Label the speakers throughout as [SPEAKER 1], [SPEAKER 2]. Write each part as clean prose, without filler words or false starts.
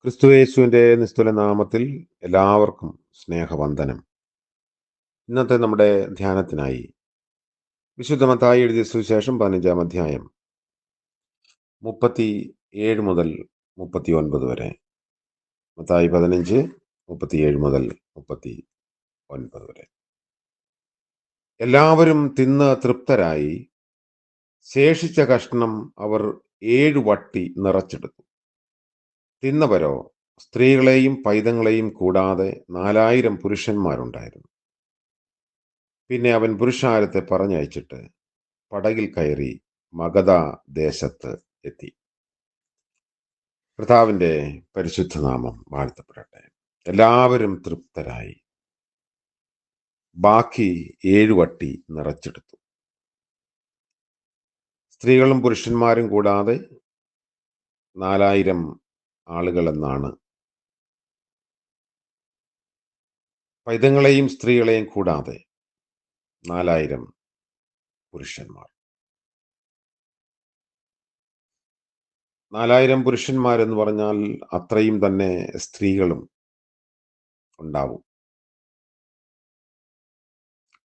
[SPEAKER 1] ക്രിസ്തുയേശുവിൻ്റെ നിസ്തുല നാമത്തിൽ എല്ലാവർക്കും സ്നേഹവന്ദനം. ഇന്നത്തെ നമ്മുടെ ധ്യാനത്തിനായി വിശുദ്ധ മത്തായി എഴുതിയ സുവിശേഷം 15-ാം അധ്യായം 37 മുതൽ 39 വരെ. മത്തായി 15, 37 മുതൽ 39 വരെ. എല്ലാവരും തിന്ന് തൃപ്തരായി. ശേഷിച്ച കഷ്ണം അവർ 7 വട്ടി നിറച്ചെടുത്തു. തിന്നവരോ സ്ത്രീകളെയും പൈതങ്ങളെയും കൂടാതെ 4000 പുരുഷന്മാരുണ്ടായിരുന്നു. പിന്നെ അവൻ പുരുഷാരത്തെ പറഞ്ഞയച്ചിട്ട് പടകിൽ കയറി മഗധ ദേശത്ത് എത്തി. കർത്താവിൻ്റെ പരിശുദ്ധ നാമം വാഴ്ത്തപ്പെടട്ടെ. എല്ലാവരും തൃപ്തരായി. ബാക്കി 7 വട്ടി നിറച്ചെടുത്തു. സ്ത്രീകളും പുരുഷന്മാരും കൂടാതെ 4000 ആളുകൾ എന്നാണ്. പൈതങ്ങളെയും സ്ത്രീകളെയും കൂടാതെ 4000 പുരുഷന്മാർ. 4000 പുരുഷന്മാരെന്ന് പറഞ്ഞാൽ അത്രയും തന്നെ സ്ത്രീകളും ഉണ്ടാവും.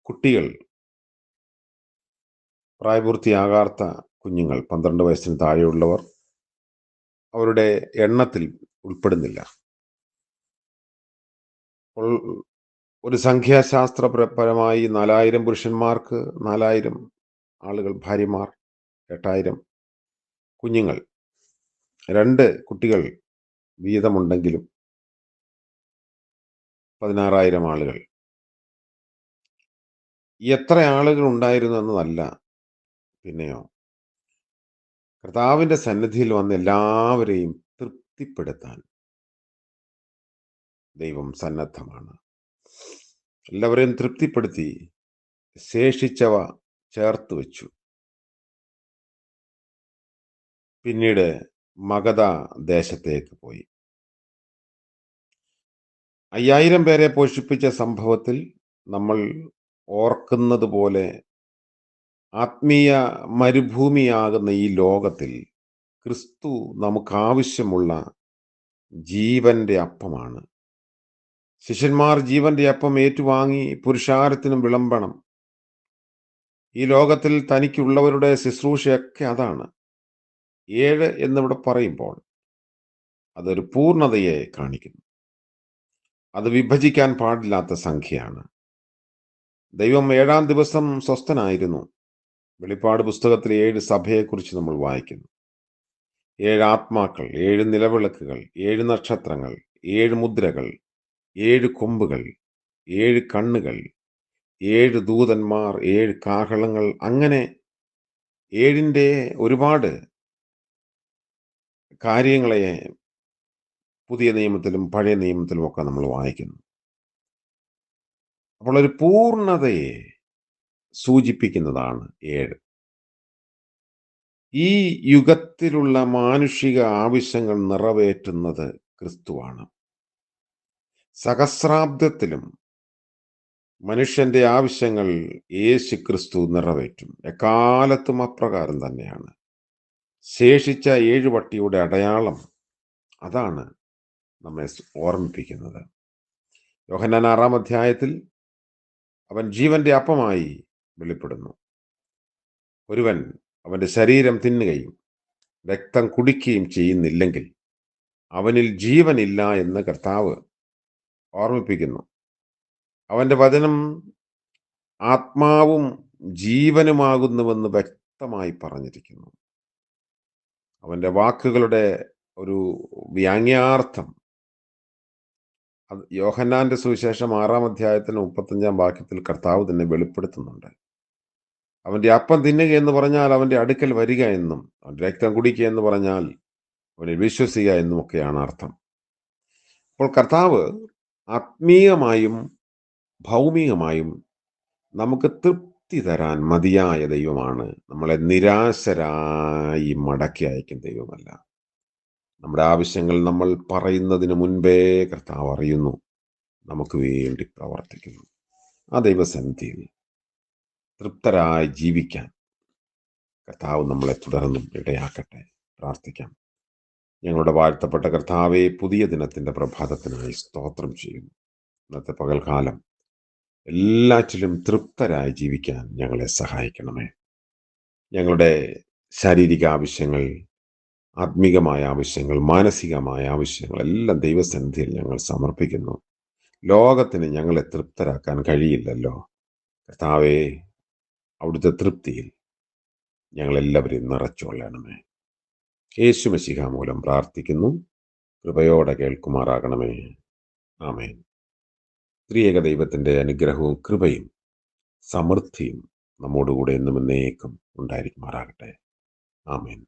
[SPEAKER 1] കുട്ടികൾ, പ്രായപൂർത്തിയാകാത്ത കുഞ്ഞുങ്ങൾ, 12 വയസ്സിന് താഴെയുള്ളവർ അവരുടെ എണ്ണത്തിൽ ഉൾപ്പെടുന്നില്ല. അപ്പോൾ ഒരു സംഖ്യാശാസ്ത്രപരമായി 4000 പുരുഷന്മാർക്ക് 4000 ആളുകൾ, ഭാര്യമാർ, 8000 കുഞ്ഞുങ്ങൾ, 2 കുട്ടികൾ വീതമുണ്ടെങ്കിലും 16,000 ആളുകൾ. എത്ര ആളുകൾ ഉണ്ടായിരുന്നു എന്നതല്ല, പിന്നെയോ കർത്താവിൻ്റെ സന്നിധിയിൽ വന്ന് എല്ലാവരെയും തൃപ്തിപ്പെടുത്താൻ ദൈവം സന്നദ്ധമാണ്. എല്ലാവരെയും തൃപ്തിപ്പെടുത്തി ശേഷിച്ചവ ചേർത്ത് വെച്ചു. പിന്നീട് മഗധ ദേശത്തേക്ക് പോയി. 5000 പേരെ പോഷിപ്പിച്ച സംഭവത്തിൽ നമ്മൾ ഓർക്കുന്നത് പോലെ ആത്മീയ മരുഭൂമിയാകുന്ന ഈ ലോകത്തിൽ ക്രിസ്തു നമുക്കാവശ്യമുള്ള ജീവന്റെ അപ്പമാണ്. ശിഷ്യന്മാർ ജീവന്റെ അപ്പം ഏറ്റുവാങ്ങി പുരുഷാരത്തിനും വിളമ്പണം. ഈ ലോകത്തിൽ തനിക്കുള്ളവരുടെ ശുശ്രൂഷയൊക്കെ അതാണ്. 7 എന്നിവിടെ പറയുമ്പോൾ അതൊരു പൂർണ്ണതയെ കാണിക്കുന്നു. അത് വിഭജിക്കാൻ പാടില്ലാത്ത സംഖ്യയാണ്. ദൈവം 7-ാം ദിവസം സ്വസ്ഥനായിരുന്നു. വെളിപ്പാട് പുസ്തകത്തിൽ 7 സഭയെക്കുറിച്ച് നമ്മൾ വായിക്കുന്നു. 7 ആത്മാക്കൾ, 7 നിലവിളക്കുകൾ, 7 നക്ഷത്രങ്ങൾ, 7 മുദ്രകൾ, 7 കൊമ്പുകൾ, 7 കണ്ണുകൾ, 7 ദൂതന്മാർ, 7 കാഹളങ്ങൾ, അങ്ങനെ 7ന്റെ ഒരുപാട് കാര്യങ്ങളെ പുതിയ നിയമത്തിലും പഴയ നിയമത്തിലും ഒക്കെ നമ്മൾ വായിക്കുന്നു. അപ്പോൾ ഒരു പൂർണ്ണതയെ സൂചിപ്പിക്കുന്നതാണ് 7. ഈ യുഗത്തിലുള്ള മാനുഷിക ആവശ്യങ്ങൾ നിറവേറ്റുന്നത് ക്രിസ്തുവാണ്. സഹസ്രാബ്ദത്തിലും മനുഷ്യന്റെ ആവശ്യങ്ങൾ യേശു ക്രിസ്തു നിറവേറ്റും. എക്കാലത്തും അപ്രകാരം തന്നെയാണ്. ശേഷിച്ച 7 വട്ടിയുടെ അടയാളം അതാണ് നമ്മെ ഓർമ്മിപ്പിക്കുന്നത്. യോഹന്നാൻ 6-ാം അധ്യായത്തിൽ അവൻ ജീവന്റെ അപ്പമായി വെളിപ്പെടുന്നു. ഒരുവൻ അവന്റെ ശരീരം തിന്നുകയും രക്തം കുടിക്കുകയും ചെയ്യുന്നില്ലെങ്കിൽ അവനിൽ ജീവനില്ല എന്ന് കർത്താവ് ഓർമ്മിപ്പിക്കുന്നു. അവന്റെ വചനം ആത്മാവും ജീവനുമാകുന്നുവെന്ന് വ്യക്തമായി പറഞ്ഞിരിക്കുന്നു. അവന്റെ വാക്കുകളുടെ ഒരു വ്യാങ്യാർത്ഥം യോഹന്നാന്റെ സുവിശേഷം 6-ാം അധ്യായത്തിന് 35-ാം വാക്യത്തിൽ കർത്താവ് തന്നെ വെളിപ്പെടുത്തുന്നുണ്ട്. അവന്റെ അപ്പം തിന്നുക എന്ന് പറഞ്ഞാൽ അവന്റെ അടുക്കൽ വരിക എന്നും, അവന്റെ രക്തം കുടിക്കുക എന്ന് പറഞ്ഞാൽ അവനെ വിശ്വസിക്കുക എന്നും ഒക്കെയാണ് അർത്ഥം. അപ്പോൾ കർത്താവ് ആത്മീയമായും ഭൗമികമായും നമുക്ക് തൃപ്തി തരാൻ മതിയായ ദൈവമാണ്. നമ്മളെ നിരാശരായി മടക്കി അയക്കും ദൈവമല്ല. നമ്മുടെ ആവശ്യങ്ങൾ നമ്മൾ പറയുന്നതിന് മുൻപേ കർത്താവ് അറിയുന്നു, നമുക്ക് വേണ്ടി പ്രവർത്തിക്കുന്നു. ആ ദൈവസന്നിധിയിൽ തൃപ്തരായി ജീവിക്കാൻ കർത്താവ് നമ്മളെ തുടർന്നും ഇടയാക്കട്ടെ. പ്രാർത്ഥിക്കാം. ഞങ്ങളുടെ വാഴ്ത്തപ്പെട്ട കർത്താവെ, പുതിയ ദിനത്തിൻ്റെ പ്രഭാതത്തിനായി സ്തോത്രം ചെയ്യുന്നു. ഇന്നത്തെ പകൽക്കാലം എല്ലാറ്റിലും തൃപ്തരായി ജീവിക്കാൻ ഞങ്ങളെ സഹായിക്കണമേ. ഞങ്ങളുടെ ശാരീരിക ആവശ്യങ്ങൾ, ആത്മീകമായ ആവശ്യങ്ങൾ, മാനസികമായ ആവശ്യങ്ങൾ എല്ലാം ദൈവസന്നിധിയിൽ ഞങ്ങൾ സമർപ്പിക്കുന്നു. ലോകത്തിന് ഞങ്ങളെ തൃപ്തരാക്കാൻ കഴിയില്ലല്ലോ. കർത്താവേ, അവിടുത്തെ തൃപ്തിയിൽ ഞങ്ങളെല്ലാവരെയും നിറച്ചുകൊള്ളണമേ. യേശു മശിഹ മൂലം പ്രാർത്ഥിക്കുന്നു. കൃപയോടെ കേൾക്കുമാറാകണമേ. ആമേൻ. ത്രിയേക ദൈവത്തിൻ്റെ അനുഗ്രഹവും കൃപയും സമൃദ്ധിയും നമ്മോടുകൂടെ എന്നും എന്നേക്കും ഉണ്ടായിരിക്കുമാറാകട്ടെ. ആമേൻ.